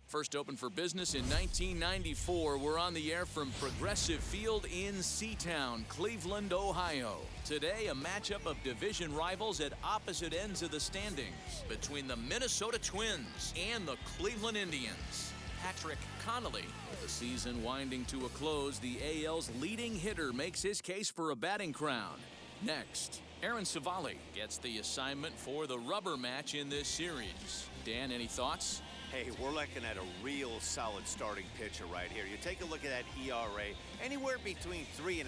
First opened for business in 1994. We're on the air from Progressive Field in Seatown, Cleveland, Ohio. Today, a matchup of division rivals at opposite ends of the standings between the Minnesota Twins and the Cleveland Indians. Patrick Connolly, with the season winding to a close, the AL's leading hitter makes his case for a batting crown. Next, Aaron Civale gets the assignment for the rubber match in this series. Dan, any thoughts? Hey, we're looking at a real solid starting pitcher right here. You take a look at that ERA, anywhere between 3.5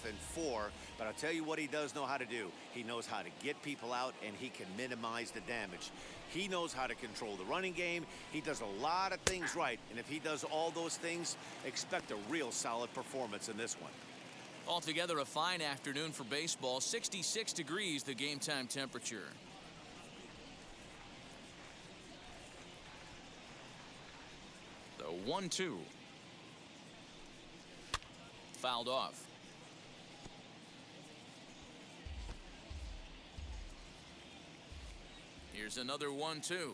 and 4. But I'll tell you what he does know how to do. He knows how to get people out, and he can minimize the damage. He knows how to control the running game. He does a lot of things right. And if he does all those things, expect a real solid performance in this one. Altogether, a fine afternoon for baseball. 66 degrees, the game time temperature. The 1-2. Fouled off. Here's another 1-2.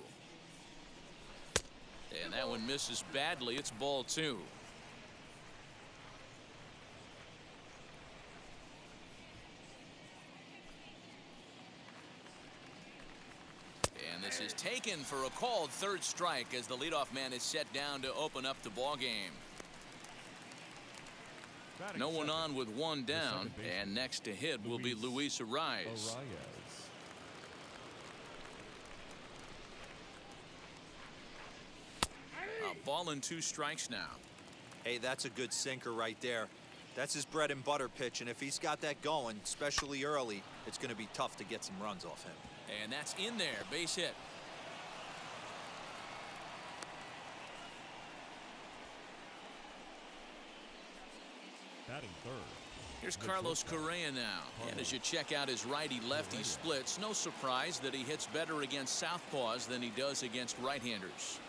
And that one misses badly. It's ball 2. And this is taken for a called third strike as the leadoff man is set down to open up the ball game. No one on with one down, and next to hit will be Luis Arraez. A ball and 2 strikes now. Hey, that's a good sinker right there. That's his bread and butter pitch, and if he's got that going, especially early, it's going to be tough to get some runs off him. And that's in there, base hit. Batting third. Here's Carlos Correa now. And as you check out his righty-lefty splits, no surprise that he hits better against southpaws than he does against right-handers.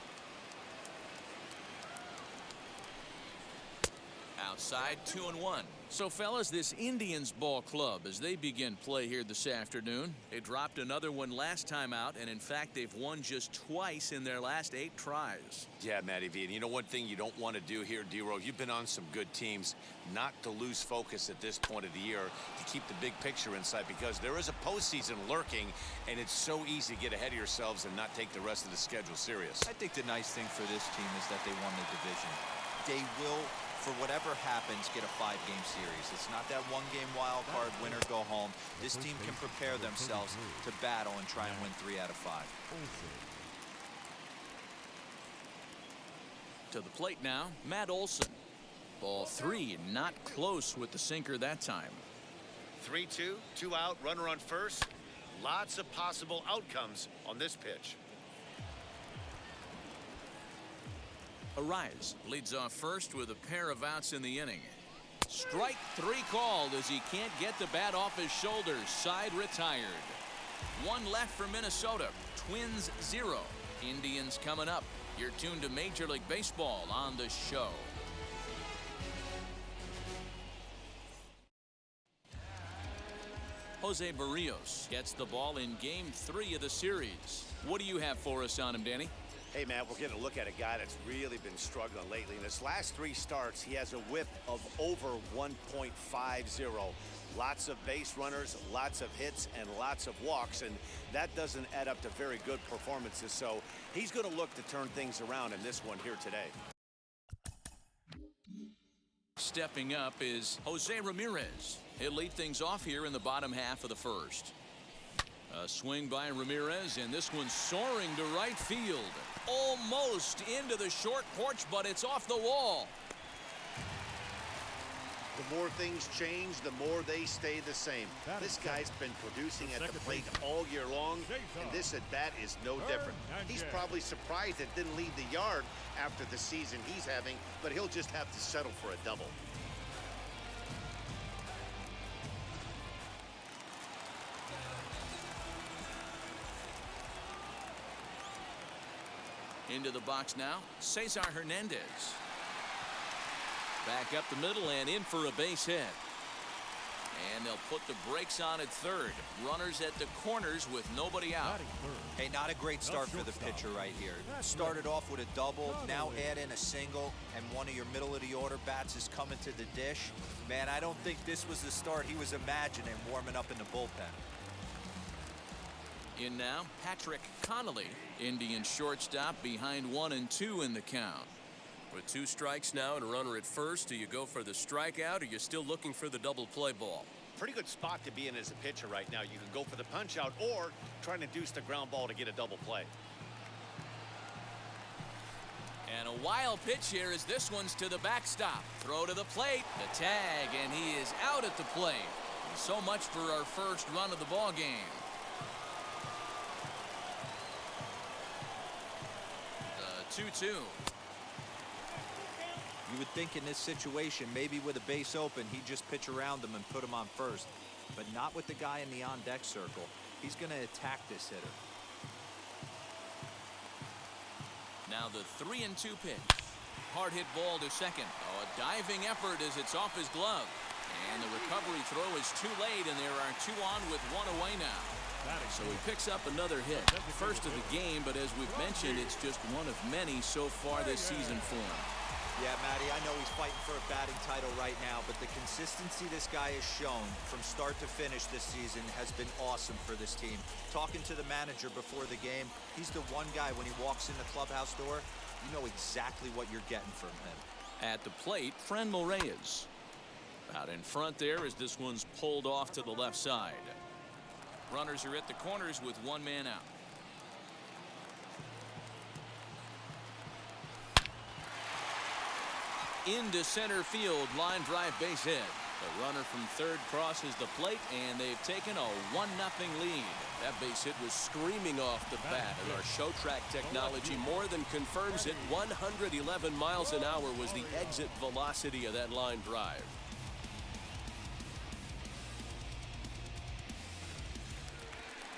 Outside, 2-1. So, fellas, this Indians ball club, as they begin play here this afternoon, they dropped another one last time out, and in fact, they've won just twice in their last 8 tries. Yeah, Matty V. And you know one thing you don't want to do here, D-Row, you've been on some good teams, not to lose focus at this point of the year, to keep the big picture in sight, because there is a postseason lurking, and it's so easy to get ahead of yourselves and not take the rest of the schedule serious. I think the nice thing for this team is that they won the division. They will, for whatever happens, get a 5-game series. It's not that 1-game wild card, win or go home. This team can prepare themselves to battle and try and win 3 out of 5. To the plate now, Matt Olson. Ball 3, not close with the sinker that time. 3-2, 2 out, runner on first. Lots of possible outcomes on this pitch. Arraez leads off first with a pair of outs in the inning. Strike 3 called as he can't get the bat off his shoulders. Side retired. 1 left for Minnesota. Twins 0. Indians coming up. You're tuned to Major League Baseball on the show. Jose Berríos gets the ball in Game 3 of the series. What do you have for us on him, Danny? Hey, man, we're getting a look at a guy that's really been struggling lately. In his last 3 starts, he has a whip of over 1.50. Lots of base runners, lots of hits, and lots of walks, and that doesn't add up to very good performances. So he's going to look to turn things around in this one here today. Stepping up is Jose Ramirez. He'll lead things off here in the bottom half of the first. A swing by Ramirez, and this one's soaring to right field. Almost into the short porch, but it's off the wall. The more things change, the more they stay the same. This guy's been producing at the plate all year long, and this at bat is no different. He's probably surprised it didn't leave the yard after the season he's having, but he'll just have to settle for a double. Into the box now, Cesar Hernandez. Back up the middle and in for a base hit. And they'll put the brakes on at third. Runners at the corners with nobody out. Hey, not a great start for the pitcher right here. Started off with a double, now add in a single, and one of your middle-of-the-order bats is coming to the dish. Man, I don't think this was the start he was imagining warming up in the bullpen. In now, Patrick Connolly, Indian shortstop, behind 1-2 in the count. With 2 strikes now and a runner at first, do you go for the strikeout or you're still looking for the double play ball? Pretty good spot to be in as a pitcher right now. You can go for the punch out or try and induce the ground ball to get a double play. And a wild pitch here as this one's to the backstop. Throw to the plate, the tag, and he is out at the plate. So much for our first run of the ball game. The 2-2. You would think in this situation, maybe with a base open, he'd just pitch around him and put him on first. But not with the guy in the on-deck circle. He's going to attack this hitter. Now the 3-2 pitch. Hard hit ball to second. Oh, a diving effort as it's off his glove. And the recovery throw is too late, and there are 2 on with 1 away now. So he picks up another hit. First of the game, but as we've mentioned, it's just one of many so far this season for him. Yeah, Matty, I know he's fighting for a batting title right now, but the consistency this guy has shown from start to finish this season has been awesome for this team. Talking to the manager before the game, he's the one guy when he walks in the clubhouse door, you know exactly what you're getting from him. At the plate, Franmil Reyes. Out in front there as this one's pulled off to the left side. Runners are at the corners with 1 man out. Into center field, line drive base hit. The runner from third crosses the plate, and they've taken a 1-0 lead. That base hit was screaming off the bat, and our show track technology more than confirms it. 111 miles an hour was the exit velocity of that line drive.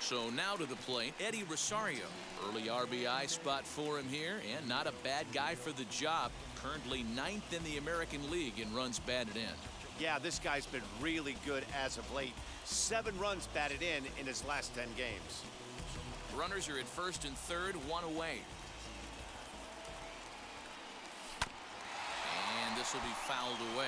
So now to the plate, Eddie Rosario. Early RBI spot for him here, and not a bad guy for the job. Currently 9th in the American League in runs batted in. Yeah, this guy's been really good as of late. 7 runs batted in his last 10 games. Runners are at first and third, 1 away. And this will be fouled away.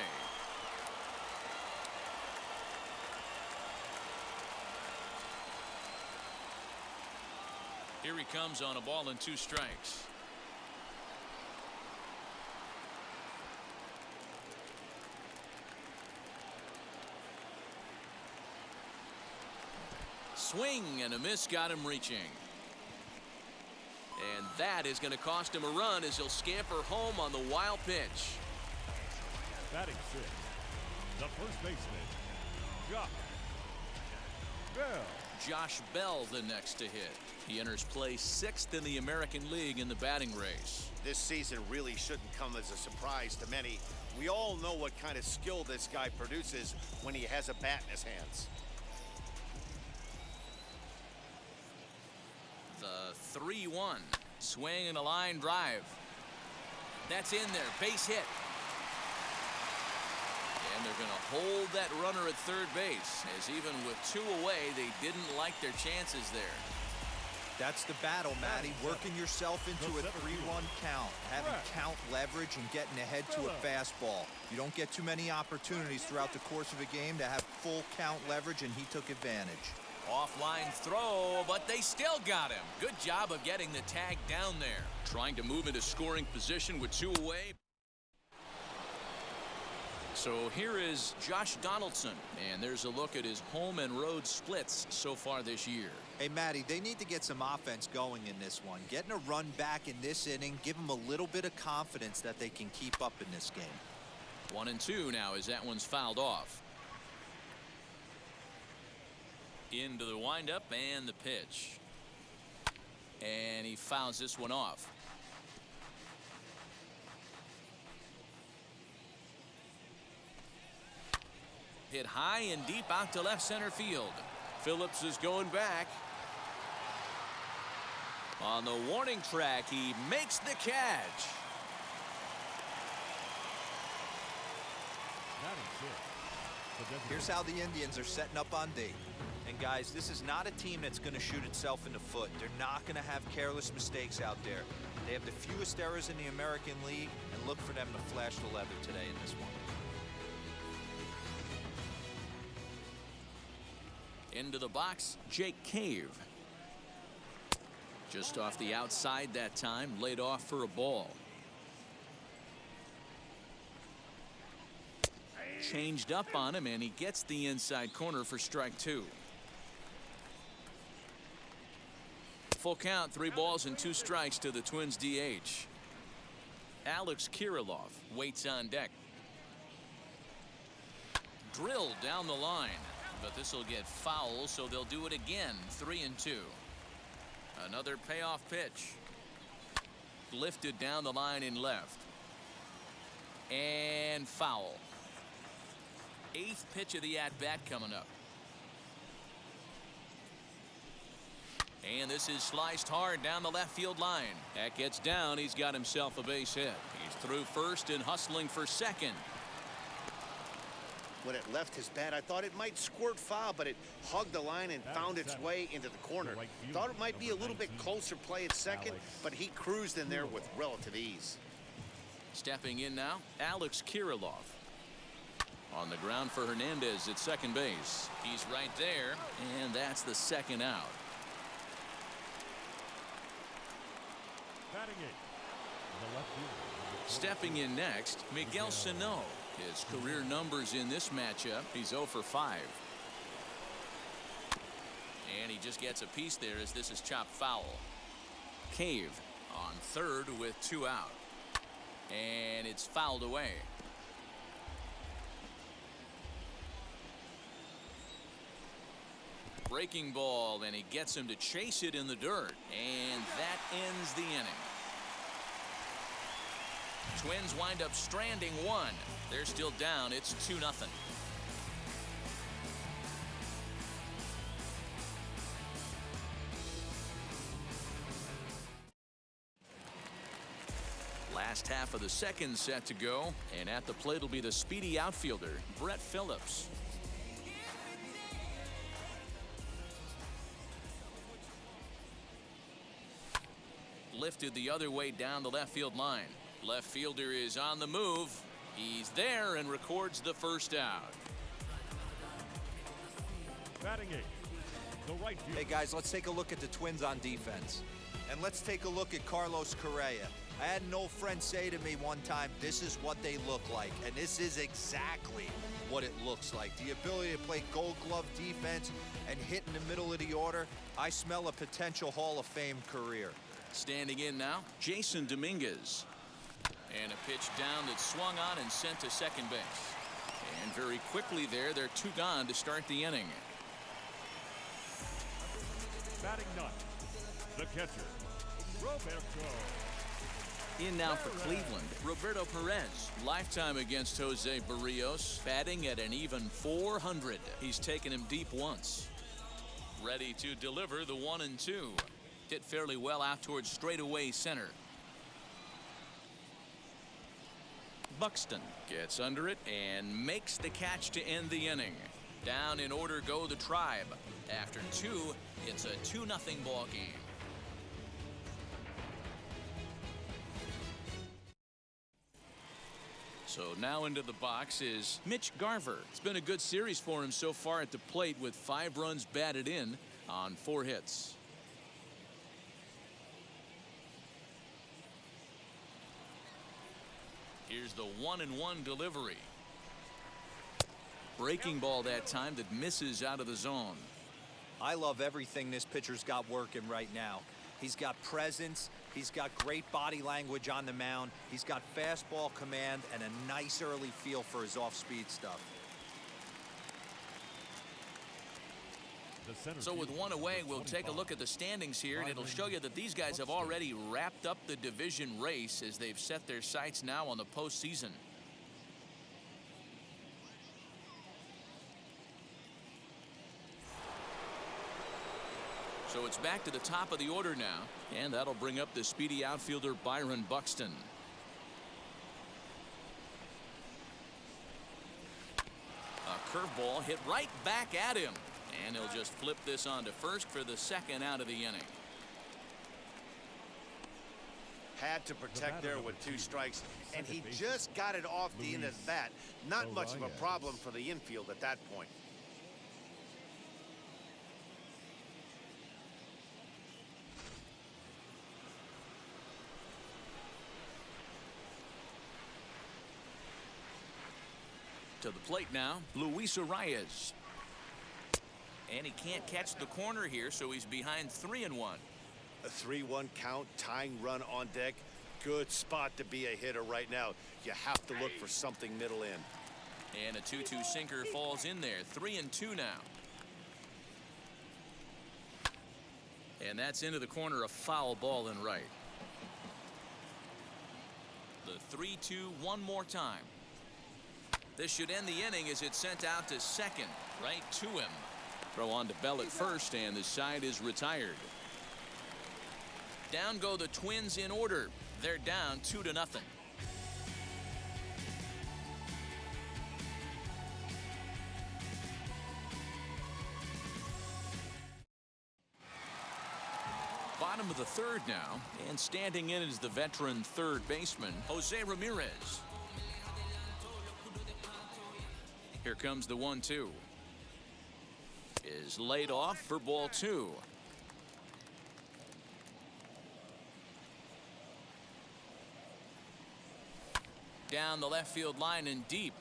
Here he comes on a ball and 2 strikes. Swing and a miss got him reaching. And that is going to cost him a run as he'll scamper home on the wild pitch. Batting 6, the first baseman, Josh Bell. Josh Bell the next to hit. He enters play 6th in the American League in the batting race. This season really shouldn't come as a surprise to many. We all know what kind of skill this guy produces when he has a bat in his hands. The 3-1. Swing and a line drive. That's in there. Base hit. And they're going to hold that runner at third base, as even with 2 away, they didn't like their chances there. That's the battle, Matty. Working yourself into a 3-1 count, having count leverage and getting ahead to a fastball. You don't get too many opportunities throughout the course of a game to have full count leverage, and he took advantage. Offline throw, but they still got him. Good job of getting the tag down there. Trying to move into scoring position with 2 away. So here is Josh Donaldson, and there's a look at his home and road splits so far this year. Hey, Matty, they need to get some offense going in this one. Getting a run back in this inning, give them a little bit of confidence that they can keep up in this game. 1-2 now as that one's fouled off. Into the windup and the pitch. And he fouls this one off. Hit high and deep out to left center field. Phillips is going back. On the warning track, he makes the catch. Batting 6, Here's how the Indians are setting up on D. And guys, this is not a team that's going to shoot itself in the foot. They're not going to have careless mistakes out there. They have the fewest errors in the American League, and look for them to flash the leather today in this one. Into the box, Jake Cave. Just off the outside that time, laid off for a ball. Changed up on him, and he gets the inside corner for strike 2. Full count, 3 balls and 2 strikes to the Twins DH. Alex Kirilloff waits on deck. Drilled down the line, but this will get foul, so they'll do it again. 3-2. Another payoff pitch. Lifted down the line in left. And foul. 8th pitch of the at-bat coming up. And this is sliced hard down the left field line. That gets down. He's got himself a base hit. He's through first and hustling for second. When it left his bat, I thought it might squirt foul, but it hugged the line and found its way into the corner. Thought it might be a little bit closer play at second, but he cruised in there with relative ease. Stepping in now, Alex Kirilloff. On the ground for Hernandez at second base. He's right there, and that's the second out. Stepping in next, Miguel Sano. His career numbers in this matchup, he's 0 for 5. And he just gets a piece there as this is chopped foul. Cave on third with 2 out. And it's fouled away. Breaking ball, and he gets him to chase it in the dirt. And that ends the inning. Twins wind up stranding 1. They're still down. It's 2-0. Last half of the second set to go, and at the plate will be the speedy outfielder, Brett Phillips. Lifted the other way down the left field line. Left fielder is on the move. He's there and records the first out. Batting 8, the right field. Hey guys, let's take a look at the Twins on defense. And let's take a look at Carlos Correa. I had an old friend say to me one time, this is what they look like. And this is exactly what it looks like. The ability to play gold glove defense and hit in the middle of the order. I smell a potential Hall of Fame career. Standing in now, Jason Dominguez. And a pitch down that swung on and sent to second base. And very quickly there, they're 2 gone to start the inning. Batting 9, the catcher, Roberto. In now for Cleveland, Roberto Perez. Lifetime against Jose Barrios, batting at an even .400. He's taken him deep once. Ready to deliver the 1-2. Hit fairly well out towards straightaway center. Buxton gets under it and makes the catch to end the inning. Down in order go the Tribe. After 2, it's a 2-0 ball game. So now into the box is Mitch Garver. It's been a good series for him so far at the plate with 5 runs batted in on 4 hits. Here's the 1-1 delivery. Breaking ball that time that misses out of the zone. I love everything this pitcher's got working right now. He's got presence. He's got great body language on the mound. He's got fastball command and a nice early feel for his off-speed stuff. So with 1 away, we'll take a look at the standings here, and it'll show you that these guys have already wrapped up the division race as they've set their sights now on the postseason. So it's back to the top of the order now, and that'll bring up the speedy outfielder Byron Buxton. A curveball hit right back at him. And he'll just flip this on to first for the second out of the inning. Had to protect there with 2 strikes, and he just got it off the end of the bat. Not much of a problem for the infield at that point. To the plate now, Luis Arias. And he can't catch the corner here, so he's behind 3-1. A 3-1 count, tying run on deck. Good spot to be a hitter right now. You have to look for something middle in. And a 2-2 sinker falls in there. 3-2 now. And that's into the corner, a foul ball in right. The 3-2 one more time. This should end the inning as it's sent out to second, right to him. Throw on to Bell at first, and the side is retired. Down go the Twins in order. They're down 2-0. Bottom of the third now, and standing in is the veteran third baseman, Jose Ramirez. Here comes the 1-2. Is laid off for ball 2. Down the left field line and deep.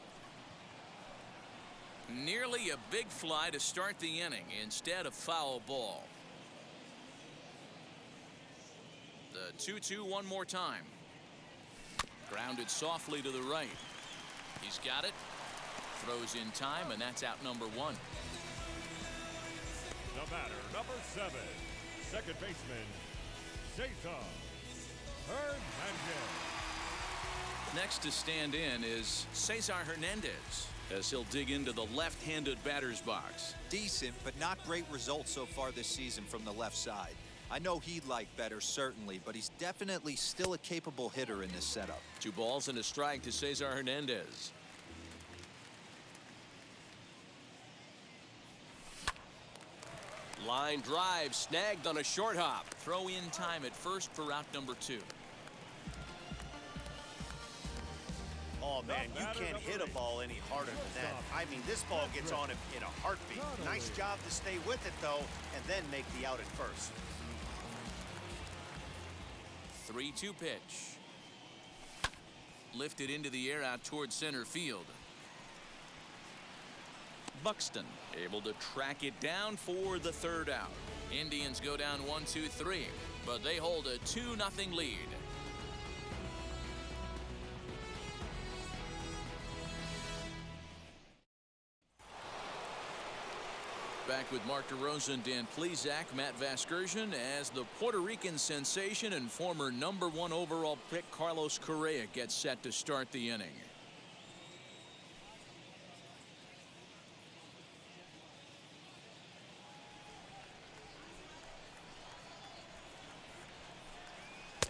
Nearly a big fly to start the inning. Instead, a foul ball. The 2-2 one more time. Grounded softly to the right. He's got it. Throws in time, and that's out number 1. The batter, number 7, second baseman, Cesar Hernandez. Next to stand in is Cesar Hernandez, as he'll dig into the left-handed batter's box. Decent, but not great results so far this season from the left side. I know he'd like better, certainly, but he's definitely still a capable hitter in this setup. 2 balls and a strike to Cesar Hernandez. Line drive snagged on a short hop. Throw in time at first for out number 2. Oh, man, you can't hit a ball any harder than that. I mean, this ball gets on him in a heartbeat. Nice job to stay with it, though, and then make the out at first. 3-2 pitch. Lifted into the air out towards center field. Buxton able to track it down for the third out. Indians go down 1-2-3, but they hold a 2-0 lead. Back with Mark DeRosa, Dan Plesac, Matt Vasgersian, as the Puerto Rican sensation and former number 1 overall pick Carlos Correa gets set to start the inning.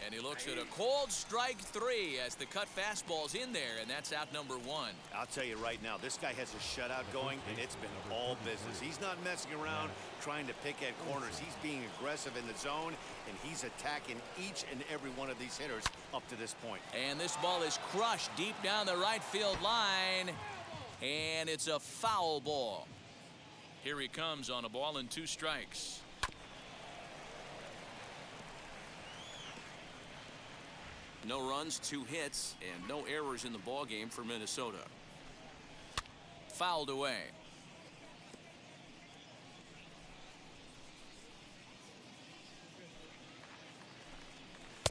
And he looks at a cold strike 3 as the cut fastball's in there, and that's out number 1. I'll tell you right now, this guy has a shutout going, and it's been all business. He's not messing around trying to pick at corners. He's being aggressive in the zone, and he's attacking each and every one of these hitters up to this point. And this ball is crushed deep down the right field line, and it's a foul ball. Here he comes on a ball and 2 strikes. No runs, 2 hits, and no errors in the ballgame for Minnesota. Fouled away.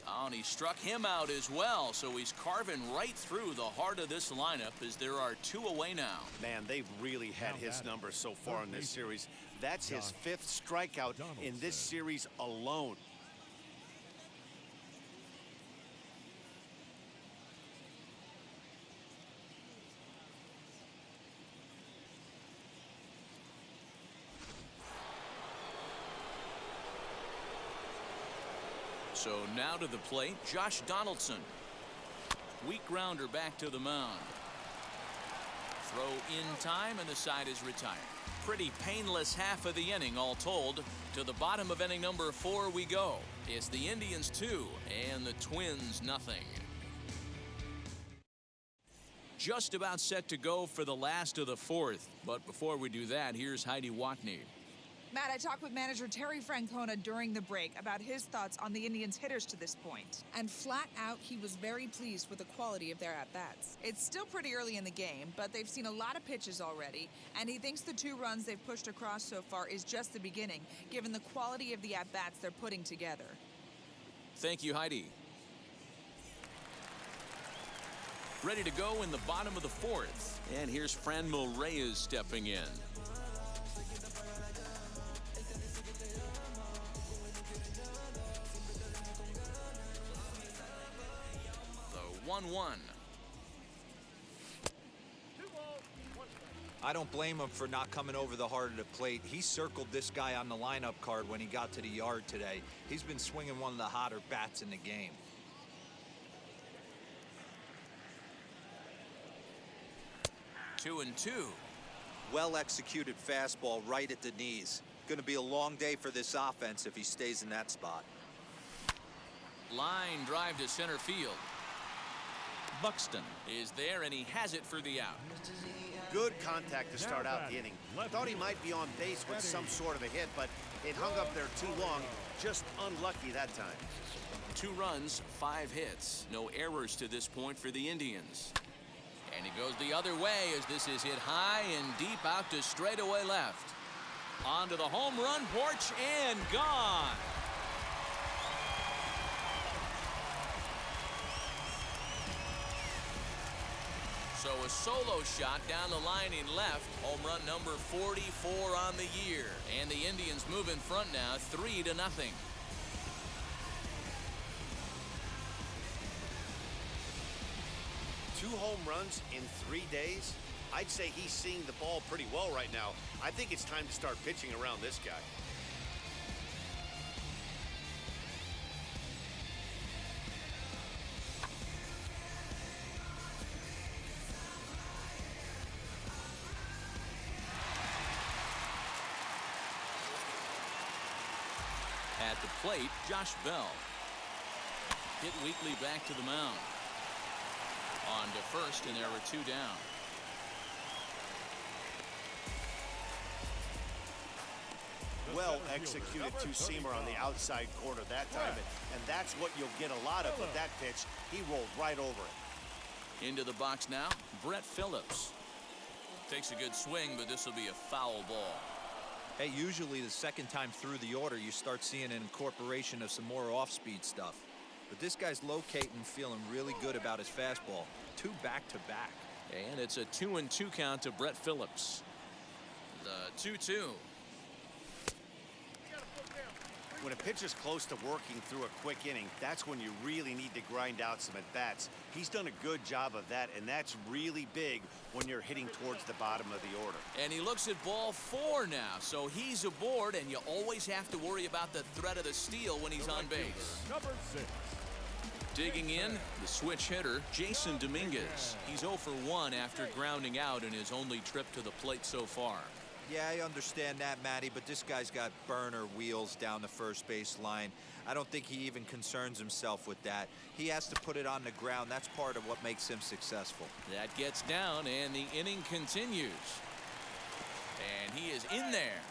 Oh, and he struck him out as well, so he's carving right through the heart of this lineup as there are 2 away now. Man, they've really had his number so far in this series. That's his 5th strikeout in this series alone. So now to the plate, Josh Donaldson. Weak grounder back to the mound. Throw in time, and the side is retired. Pretty painless half of the inning, all told. To the bottom of inning number 4 we go. It's the Indians 2 and the Twins nothing. Just about set to go for the last of the 4th. But before we do that, here's Heidi Watney. Matt, I talked with manager Terry Francona during the break about his thoughts on the Indians' hitters to this point. And flat out, he was very pleased with the quality of their at-bats. It's still pretty early in the game, but they've seen a lot of pitches already, and he thinks the 2 runs they've pushed across so far is just the beginning, given the quality of the at-bats they're putting together. Thank you, Heidi. Ready to go in the bottom of the 4th. And here's Franmil Reyes stepping in. The 1-1. I don't blame him for not coming over the heart of the plate. He circled this guy on the lineup card when he got to the yard today. He's been swinging one of the hotter bats in the game. Two and two. Well executed fastball right at the knees. Going to be a long day for this offense if he stays in that spot. Line drive to center field. Buxton is there, and he has it for the out. Good contact to start out the inning. Thought he might be on base with some sort of a hit, but it hung up there too long. Just unlucky that time. 2 runs, 5 hits. No errors to this point for the Indians. And he goes the other way as this is hit high and deep out to straightaway left. Onto the home run porch and gone. So a solo shot down the line in left. Home run number 44 on the year. And the Indians move in front now, 3-0. 2 home runs in 3 days? I'd say he's seeing the ball pretty well right now. I think it's time to start pitching around this guy. At the plate, Josh Bell. Hit weakly back to the mound. On to first, and there were 2 down. Well executed two-seamer on the outside corner that time, and that's what you'll get a lot of with that pitch. He rolled right over it. Into the box now, Brett Phillips. Takes a good swing, but this will be a foul ball. Hey, usually the second time through the order, you start seeing an incorporation of some more off-speed stuff. But this guy's locating, feeling really good about his fastball. 2 back-to-back. And it's a 2-2 count to Brett Phillips. The 2-2. When a pitcher's close to working through a quick inning, that's when you really need to grind out some at-bats. He's done a good job of that, and that's really big when you're hitting towards the bottom of the order. And he looks at ball 4 now, so he's aboard, and you always have to worry about the threat of the steal when he's on base. Number 6. Digging in, the switch hitter, Jason Dominguez. He's 0 for 1 after grounding out in his only trip to the plate so far. Yeah, I understand that, Matty, but this guy's got burner wheels down the first base line. I don't think he even concerns himself with that. He has to put it on the ground. That's part of what makes him successful. That gets down, and the inning continues. And he is in there.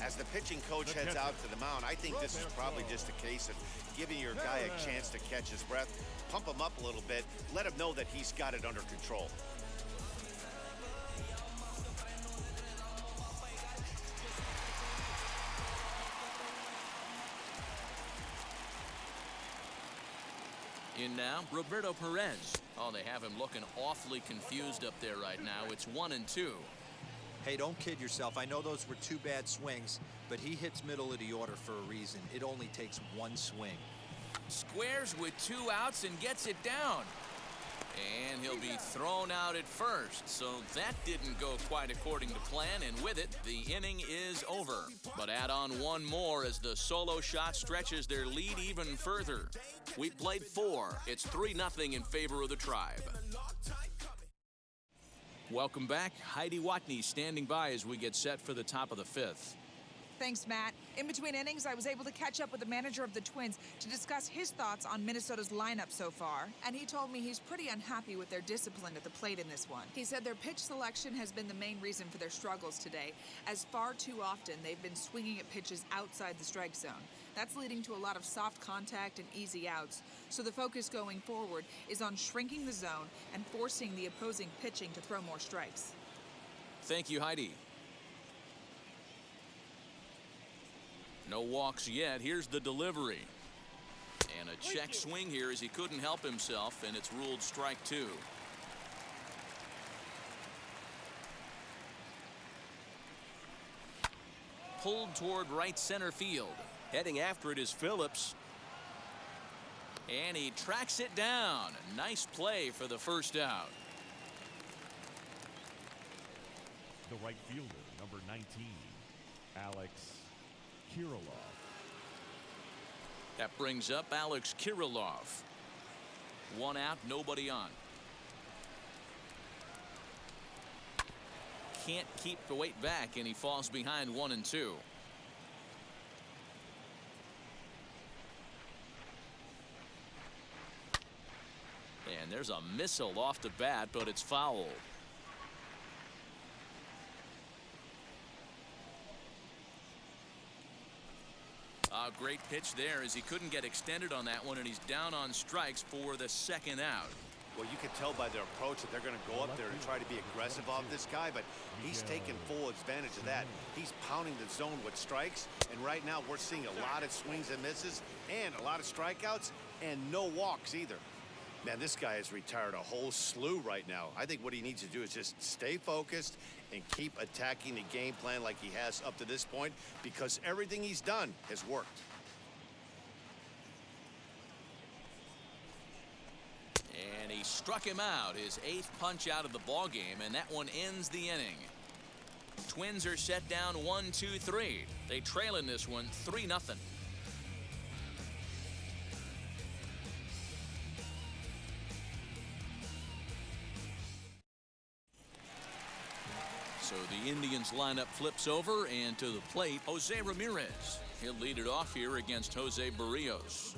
As the pitching coach heads out to the mound, I think this is probably just a case of giving your guy a chance to catch his breath, pump him up a little bit, let him know that he's got it under control. In now, Roberto Perez. Oh, they have him looking awfully confused up there right now. It's 1-2. Hey, don't kid yourself. I know those were 2 bad swings, but he hits middle of the order for a reason. It only takes 1 swing. Squares with 2 outs and gets it down. And he'll be thrown out at first, so that didn't go quite according to plan, and with it, the inning is over. But add on one more as the solo shot stretches their lead even further. We played 4. It's 3-0 in favor of the Tribe. Welcome back. Heidi Watney standing by as we get set for the top of the 5th. Thanks, Matt. In between innings, I was able to catch up with the manager of the Twins to discuss his thoughts on Minnesota's lineup so far, and he told me he's pretty unhappy with their discipline at the plate in this one. He said their pitch selection has been the main reason for their struggles today, as far too often they've been swinging at pitches outside the strike zone. That's leading to a lot of soft contact and easy outs, so the focus going forward is on shrinking the zone and forcing the opposing pitching to throw more strikes. Thank you, Heidi. No walks yet. Here's the delivery. And a check swing here as he couldn't help himself, and it's ruled strike 2. Pulled toward right center field. Heading after it is Phillips. And he tracks it down. Nice play for the first out. The right fielder, number 19, Alex Kirilloff. That brings up Alex Kirilloff. 1 out, nobody on. Can't keep the weight back, and he falls behind 1 and 2. And there's a missile off the bat, but it's foul. A great pitch there as he couldn't get extended on that one, and he's down on strikes for the 2nd out. Well, you can tell by their approach that they're going to go up there and try to be aggressive off this guy, but he's taking full advantage of that. He's pounding the zone with strikes, and right now we're seeing a lot of swings and misses and a lot of strikeouts and no walks either. Man, this guy has retired a whole slew right now. I think what he needs to do is just stay focused and keep attacking the game plan like he has up to this point, because everything he's done has worked. And he struck him out, his 8th punch out of the ball game, and that one ends the inning. Twins are set down 1-2-3. They trail in this one 3-0. So the Indians lineup flips over, and to the plate, Jose Ramirez. He'll lead it off here against Jose Barrios.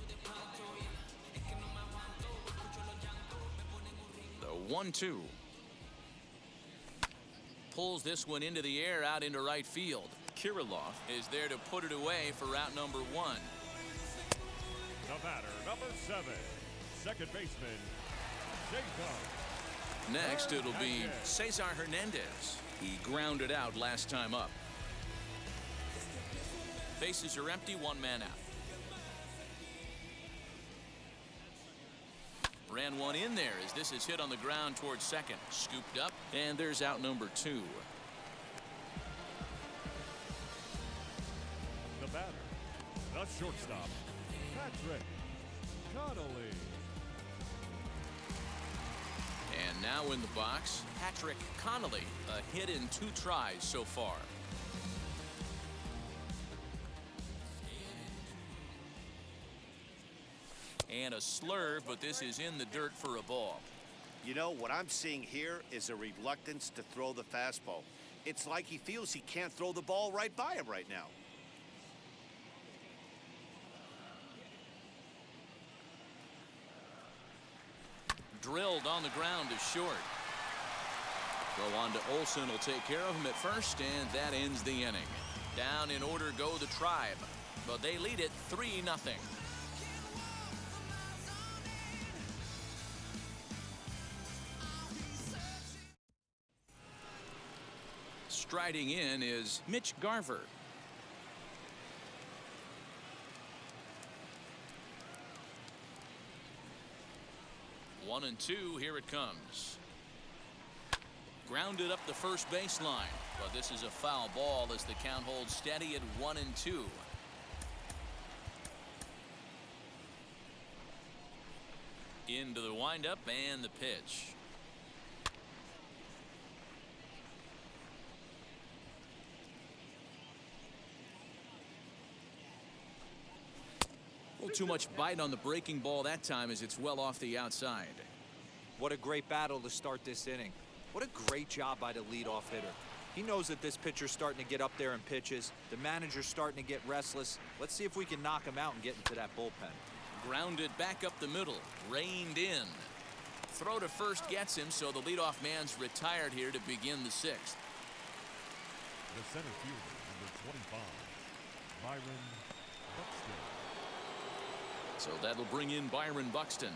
The 1-2. Pulls this one into the air out into right field. Kirilloff is there to put it away for route number 1. The batter, number 7, second baseman, Cesar. Next, it'll be Cesar Hernandez. He grounded out last time up. Bases are empty, 1 man out. Ran one in there as this is hit on the ground towards second. Scooped up, and there's out number 2. The batter, the shortstop, Patrick Connolly. And now in the box, Patrick Connolly, a hit in 2 tries so far. And a slurve, but this is in the dirt for a ball. You know, what I'm seeing here is a reluctance to throw the fastball. It's like he feels he can't throw the ball right by him right now. Drilled on the ground to short. Throw on to Olson will take care of him at first, and that ends the inning. Down in order go the Tribe, but they lead it 3-0. Striding in is Mitch Garver. One and 2, here it comes. Grounded up the first baseline, but this is a foul ball as the count holds steady at 1 and 2. Into the windup and the pitch. A little too much bite on the breaking ball that time as it's well off the outside. What a great battle to start this inning. What a great job by the leadoff hitter. He knows that this pitcher's starting to get up there in pitches. The manager's starting to get restless. Let's see if we can knock him out and get into that bullpen. Grounded back up the middle, reined in. Throw to first gets him, so the leadoff man's retired here to begin the sixth. The center fielder, number 25, Byron Buxton. So that'll bring in Byron Buxton.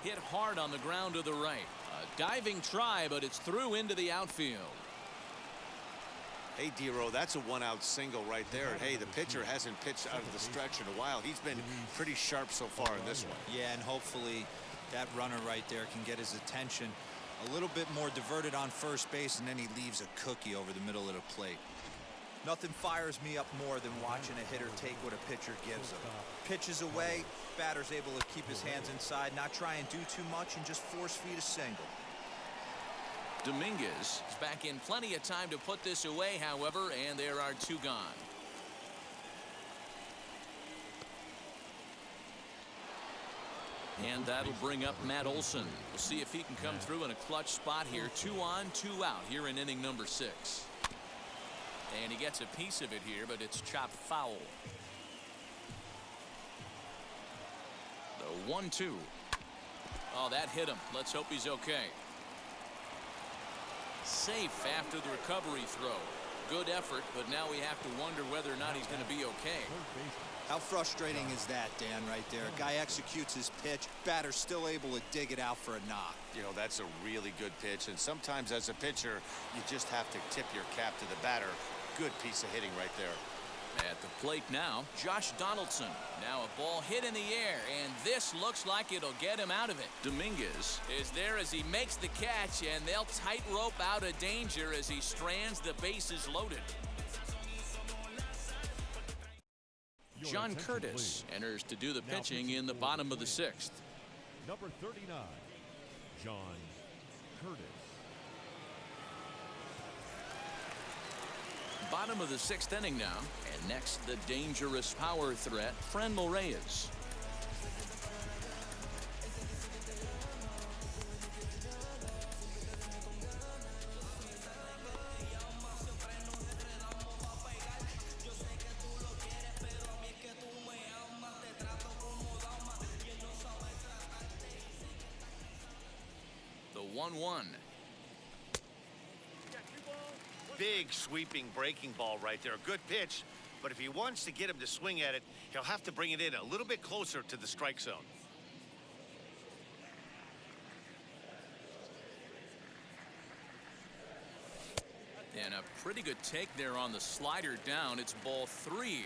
Hit hard on the ground to the right. A diving try, but it's through into the outfield. Hey, Dero, that's a one-out single right there. Hey, the pitcher hasn't pitched out of the stretch in a while. He's been pretty sharp so far in this one. Yeah, and hopefully that runner right there can get his attention. A little bit more diverted on first base, and then he leaves a cookie over the middle of the plate. Nothing fires me up more than watching a hitter take what a pitcher gives him. Pitches away, batter's able to keep his hands inside, not try and do too much, and just force feed a single. Dominguez is back in plenty of time to put this away, however, and there are two gone. And that'll bring up Matt Olson. We'll see if he can come through in a clutch spot here. 2 on, 2 out here in inning number 6. And he gets a piece of it here, but it's chopped foul. The 1-2. Oh, that hit him. Let's hope he's okay. Safe after the recovery throw. Good effort, but now we have to wonder whether or not he's going to be okay. How frustrating is that, Dan, right there? Guy executes his pitch, batter still able to dig it out for a knock. You know, that's a really good pitch, and sometimes as a pitcher, you just have to tip your cap to the batter. Good piece of hitting right there. At the plate now, Josh Donaldson. Now a ball hit in the air, and this looks like it'll get him out of it. Dominguez is there as he makes the catch, and they'll tightrope out of danger as he strands the bases loaded. John Curtis enters to do the pitching in the bottom of the 6th. Number 39, John Curtis. Bottom of the 6th inning now, and next the dangerous power threat, Franmil Reyes. The 1-1. Big sweeping breaking ball right there. A good pitch, but if he wants to get him to swing at it, he'll have to bring it in a little bit closer to the strike zone. And a pretty good take there on the slider down. It's ball 3.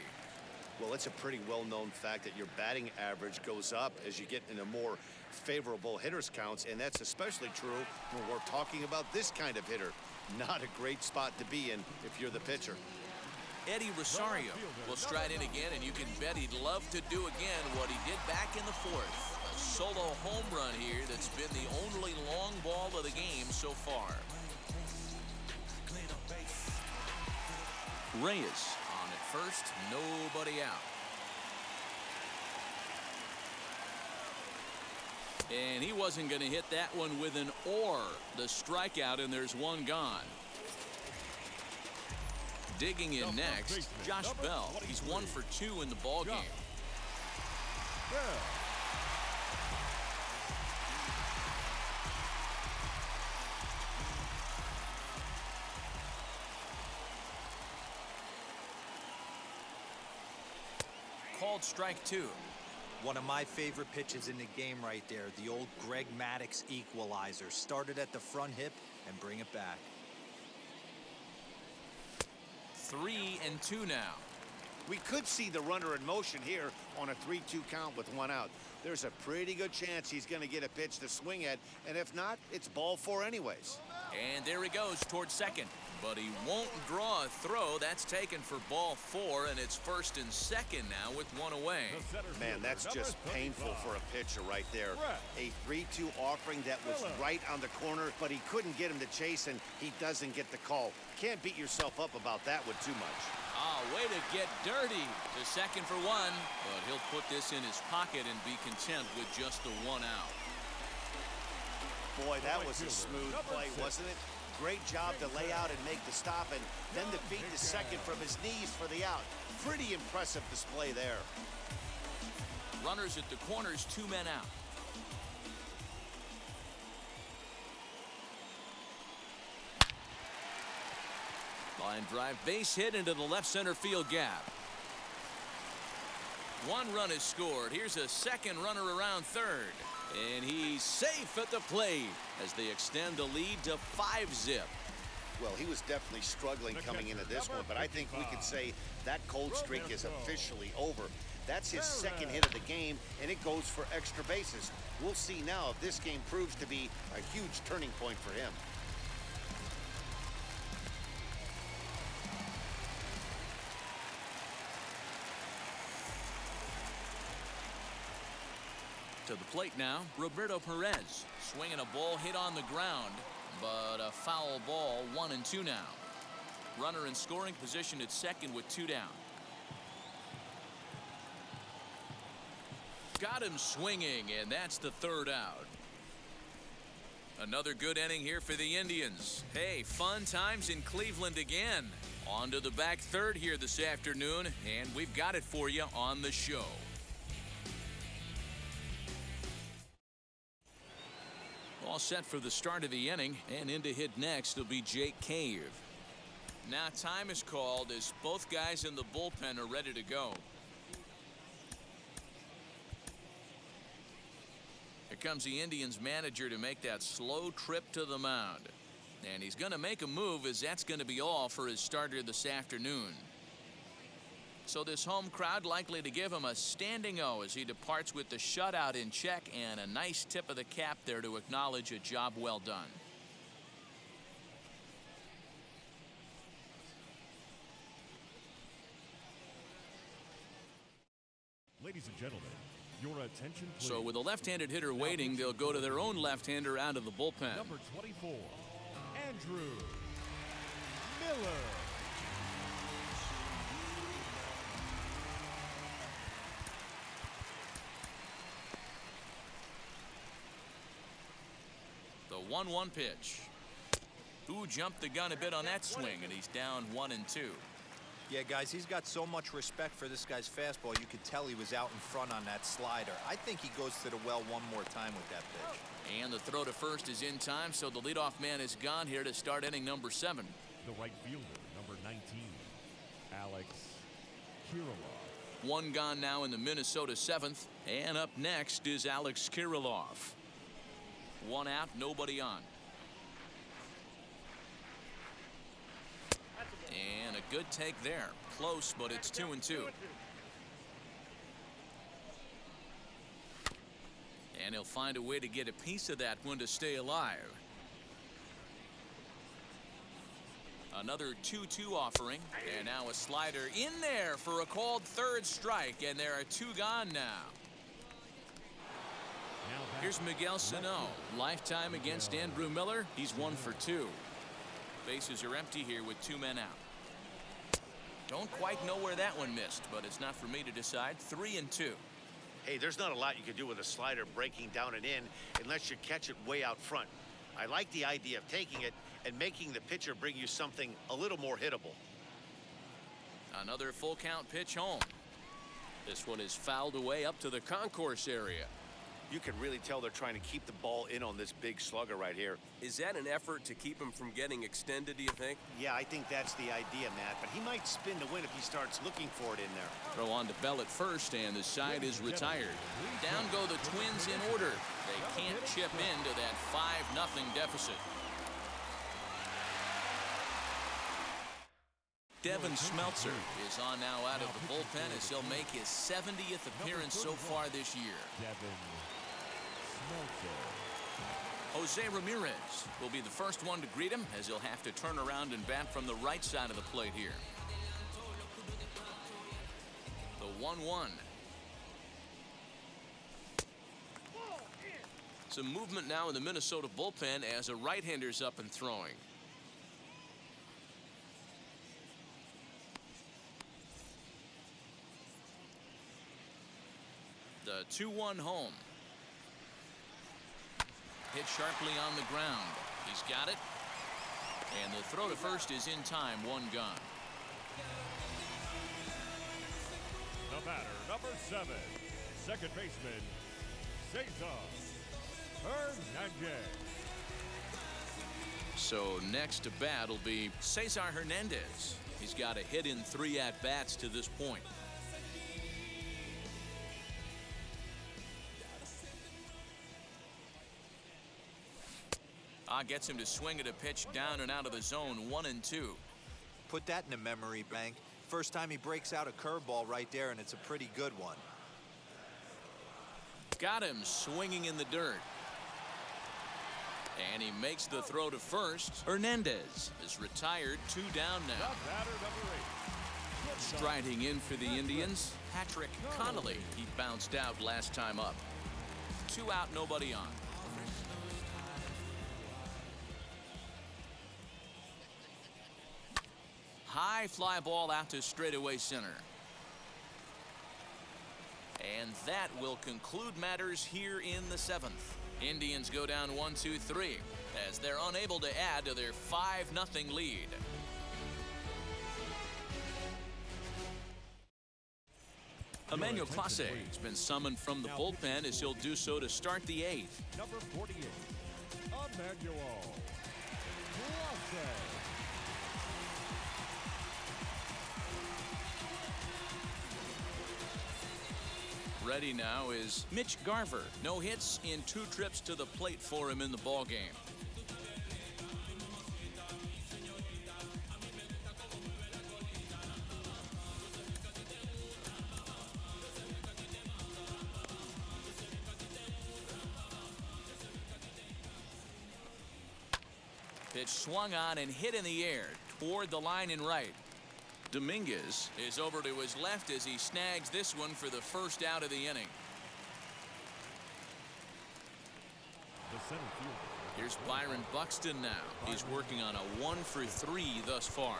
Well, it's a pretty well-known fact that your batting average goes up as you get into more favorable hitters counts, and that's especially true when we're talking about this kind of hitter. Not a great spot to be in if you're the pitcher. Eddie Rosario will stride in again, and you can bet he'd love to do again what he did back in the 4th. A solo home run here that's been the only long ball of the game so far. Reyes on at first, nobody out. And he wasn't going to hit that one with an or. The strikeout, and there's one gone. Digging in next, Josh Bell. He's 1 for 2 in the ballgame. Called strike 2. One of my favorite pitches in the game right there, the old Greg Maddux equalizer. Started at the front hip and bring it back. 3-2 now. We could see the runner in motion here on a 3-2 count with 1 out. There's a pretty good chance he's going to get a pitch to swing at, and if not, it's ball 4 anyways. And there he goes towards second. but he won't draw a throw. That's taken for ball 4, and it's 1st and 2nd now with 1 away. Man, that's just painful for a pitcher right there. A 3-2 offering that was right on the corner, but he couldn't get him to chase, and he doesn't get the call. Can't beat yourself up about that one too much. Oh, way to get dirty. To second for 1, but he'll put this in his pocket and be content with just the 1 out. Boy, that was a smooth play, wasn't it? Great job to lay out and make the stop, and then to feed the second from his knees for the out. Pretty impressive display there. Runners at the corners, 2 men out. Line drive, base hit into the left center field gap. 1 run is scored. Here's a second runner around third. And he's safe at the plate as they extend the lead to 5-zip. Well, he was definitely struggling coming into this one, but I think we could say that cold streak is officially over. That's his second hit of the game, and it goes for extra bases. We'll see now if this game proves to be a huge turning point for him. To the plate now, Roberto Perez. Swinging a ball hit on the ground, but a foul ball, 1-2 now. Runner in scoring position at second with 2 down. Got him swinging, and that's the 3rd out. Another good inning here for the Indians. Hey, fun times in Cleveland again. On to the back third here this afternoon, and we've got it for you on the show. All set for the start of the inning, and in to hit next will be Jake Cave. Now time is called as both guys in the bullpen are ready to go. Here comes the Indians manager to make that slow trip to the mound. And he's going to make a move, as that's going to be all for his starter this afternoon. So this home crowd likely to give him a standing O as he departs with the shutout in check, and a nice tip of the cap there to acknowledge a job well done. Ladies and gentlemen, your attention please. So with a left-handed hitter waiting, they'll go to their own left-hander out of the bullpen. Number 24, Andrew Miller. The 1-1 pitch. Who jumped the gun a bit on that swing, and he's down 1-2. Yeah, guys, he's got so much respect for this guy's fastball. You could tell he was out in front on that slider. I think he goes to the well one more time with that pitch. And the throw to first is in time, so the leadoff man is gone here to start inning number 7. The right fielder, number 19, Alex Kirilloff. 1 gone now in the Minnesota 7th, and up next is Alex Kirilloff. 1 out, nobody on. And a good take there. Close, but it's 2-2. And he'll find a way to get a piece of that one to stay alive. Another 2-2 offering, and now a slider in there for a called 3rd strike, and there are 2 gone now. Here's Miguel Sano. Lifetime against Andrew Miller. He's 1 for 2. Bases are empty here with 2 men out. Don't quite know where that one missed, but it's not for me to decide. 3-2. Hey, there's not a lot you can do with a slider breaking down and in unless you catch it way out front. I like the idea of taking it and making the pitcher bring you something a little more hittable. Another full count pitch home. This one is fouled away up to the concourse area. You can really tell they're trying to keep the ball in on this big slugger right here. Is that an effort to keep him from getting extended, do you think? Yeah, I think that's the idea, Matt, but he might spin to win if he starts looking for it in there. Throw on to Bell at first, and the side is retired. Down go the Twins in order. They can't chip into that 5-0 deficit. Devin Smeltzer is on now out of the bullpen as he'll make his 70th appearance so far this year. Devin Smeltzer. Jose Ramirez will be the first one to greet him, as he'll have to turn around and bat from the right side of the plate here. The 1-1. Some movement now in the Minnesota bullpen as a right-hander's up and throwing. The 2-1 home. Hit sharply on the ground. He's got it. And the throw to first is in time. One gone. The batter, number 7, second baseman, Cesar Hernandez. So next to bat will be Cesar Hernandez. He's got a hit in 3 at-bats to this point. Gets him to swing at a pitch down and out of the zone. 1-2. Put that in a memory bank. First time he breaks out a curveball right there, and it's a pretty good one. Got him swinging in the dirt. And he makes the throw to first. Hernandez is retired. 2 down now. The batter, number 8. Striding in for the Indians, Patrick Connolly. He bounced out last time up. 2 out, nobody on. High fly ball out to straightaway center. And that will conclude matters here in the 7th. Indians go down 1-2-3 as they're unable to add to their 5-0 lead. Emmanuel Clase has been summoned from the bullpen as he'll do so to start the 8th. Number 48, Emmanuel Clase. Ready now is Mitch Garver. No hits in 2 trips to the plate for him in the ballgame. Pitch swung on and hit in the air toward the line and right. Dominguez is over to his left as he snags this one for the first out of the inning. Here's Byron Buxton now. He's working on a 1-for-3 thus far.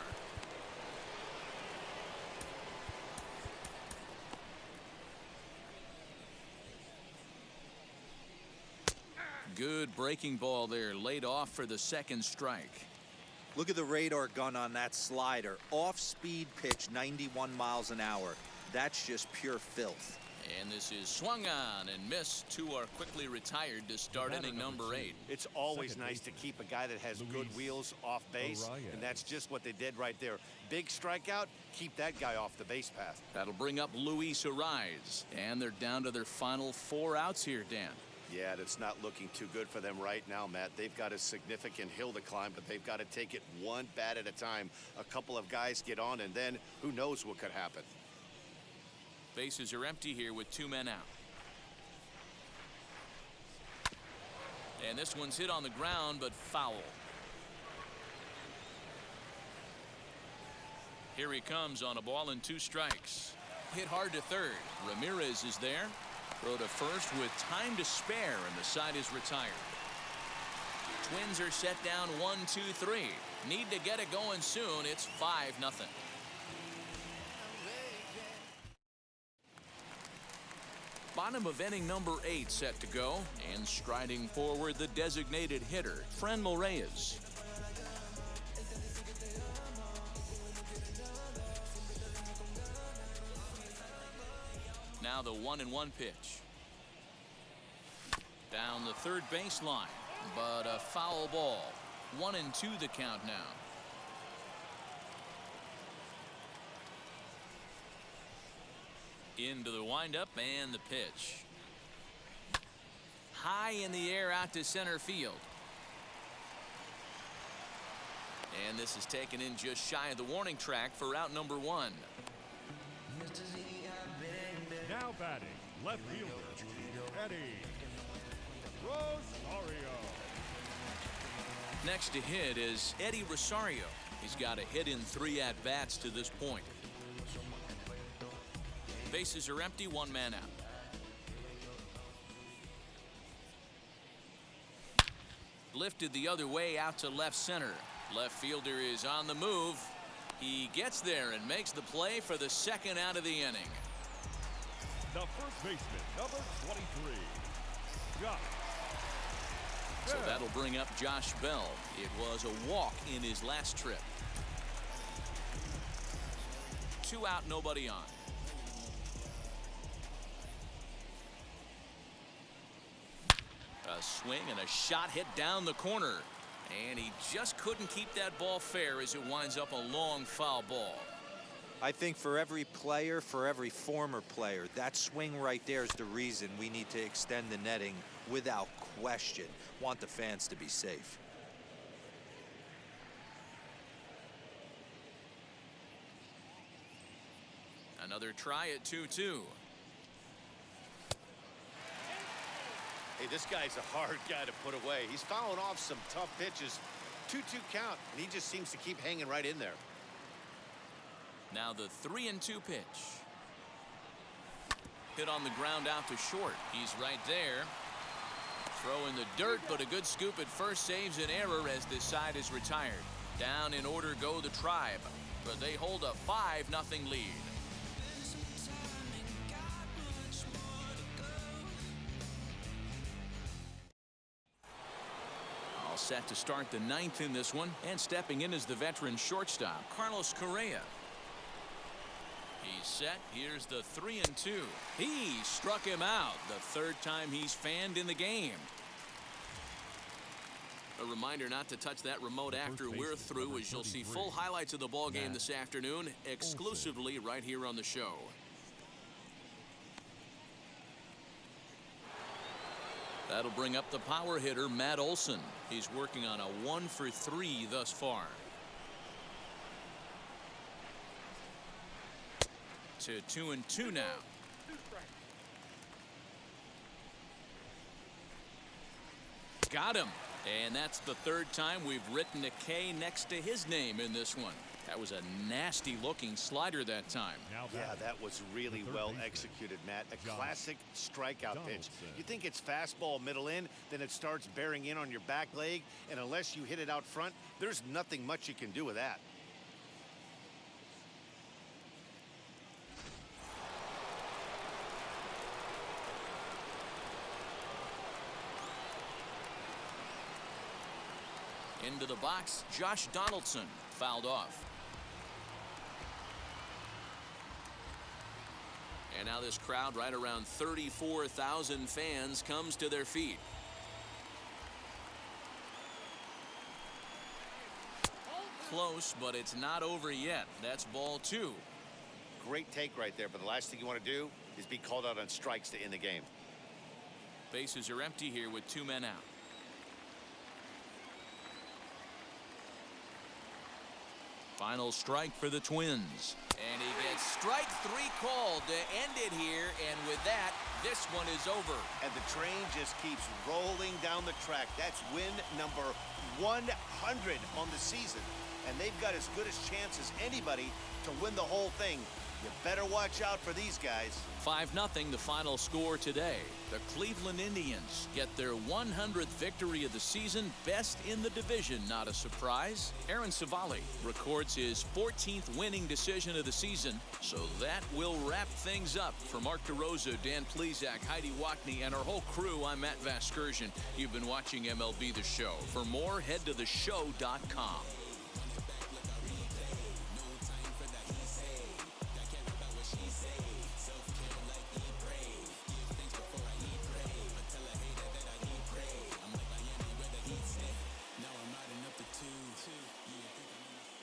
Good breaking ball there, laid off for the 2nd strike. Look at the radar gun on that slider. Off-speed pitch, 91 miles an hour. That's just pure filth. And this is swung on and missed. 2 are quickly retired to start inning number 8. It's always nice to keep a guy that has good wheels off base, and that's just what they did right there. Big strikeout, keep that guy off the base path. That'll bring up Luis Arraez, and they're down to their final 4 outs here, Dan. Yeah, it's not looking too good for them right now, Matt. They've got a significant hill to climb, but they've got to take it one bat at a time. A couple of guys get on, and then who knows what could happen. Bases are empty here with 2 men out. And this one's hit on the ground, but foul. Here he comes on a ball and 2 strikes. Hit hard to third. Ramirez is there. Throw to first with time to spare, and the side is retired. Twins are set down 1-2-3. Need to get it going soon. It's 5-0. Bottom of inning number 8 set to go, and striding forward the designated hitter, Franmil Reyes. Now the 1-1 pitch. Down the third baseline, but a foul ball. 1-2 the count now. Into the windup and the pitch. High in the air out to center field. And this is taken in just shy of the warning track for out number 1. Now batting, left fielder, Eddie Rosario. Next to hit is Eddie Rosario. He's got a hit in 3 at-bats to this point. Bases are empty, 1 man out. Lifted the other way out to left center. Left fielder is on the move. He gets there and makes the play for the 2nd out of the inning. The first baseman, number 23, Josh. So that'll bring up Josh Bell. It was a walk in his last trip. 2 out, nobody on. A swing and a shot hit down the corner. And he just couldn't keep that ball fair as it winds up a long foul ball. I think for every player, for every former player, that swing right there is the reason we need to extend the netting without question. Want the fans to be safe. Another try at 2-2. Hey, this guy's a hard guy to put away. He's fouling off some tough pitches. 2-2 count, and he just seems to keep hanging right in there. Now the 3-2 pitch. Hit on the ground out to short. He's right there. Throw in the dirt, but a good scoop at first saves an error as this side is retired. Down in order go the Tribe, but they hold a 5-0 lead. All set to start the 9th in this one, and stepping in is the veteran shortstop, Carlos Correa. He's set. Here's the 3-2. He struck him out. The 3rd time he's fanned in the game. A reminder not to touch that remote after we're through, as you'll see full highlights of the ball game this afternoon exclusively right here on the show. That'll bring up the power hitter, Matt Olson. He's working on a 1-for-3 thus far. To 2-2 now. Got him. And that's the 3rd time we've written a K next to his name in this one. That was a nasty looking slider that time. Yeah, that was really well executed, Matt. A classic strikeout pitch. You think it's fastball middle in, then it starts bearing in on your back leg, and unless you hit it out front, there's nothing much you can do with that. Into the box, Josh Donaldson fouled off. And now this crowd, right around 34,000 fans, comes to their feet. Close, but it's not over yet. That's ball 2. Great take right there, but the last thing you want to do is be called out on strikes to end the game. Bases are empty here with 2 men out. Final strike for the Twins. And he gets strike 3 called to end it here. And with that, this one is over. And the train just keeps rolling down the track. That's win number 100 on the season. And they've got as good a chance as anybody to win the whole thing. You better watch out for these guys. 5-0 the final score today. The Cleveland Indians get their 100th victory of the season, best in the division, not a surprise. Aaron Civale records his 14th winning decision of the season. So that will wrap things up. For Mark DeRosa, Dan Plesac, Heidi Watney, and our whole crew, I'm Matt Vasgersian. You've been watching MLB The Show. For more, head to theshow.com.